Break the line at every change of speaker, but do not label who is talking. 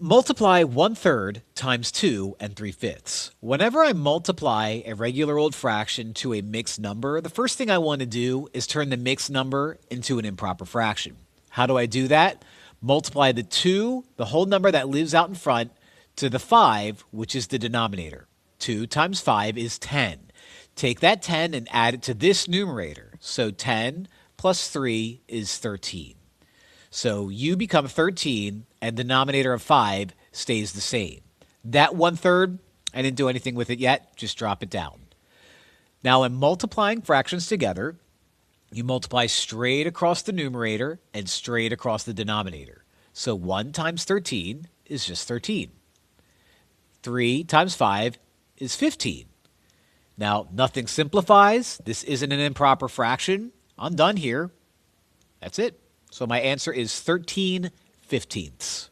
Multiply 1/3 times 2 3/5. Whenever I multiply a regular old fraction to a mixed number, the first thing I want to do is turn the mixed number into an improper fraction. How do I do that? Multiply the 2, the whole number that lives out in front, to the 5, which is the denominator. 2 times 5 is 10. Take that 10 and add it to this numerator. So 10 plus 3 is 13. So you become 13, and the denominator of 5 stays the same. That 1/3, I didn't do anything with it yet. Just drop it down. Now, in multiplying fractions together, you multiply straight across the numerator and straight across the denominator. So 1 times 13 is just 13. 3 times 5 is 15. Now, nothing simplifies. This isn't an improper fraction. I'm done here. That's it. So my answer is 13/15.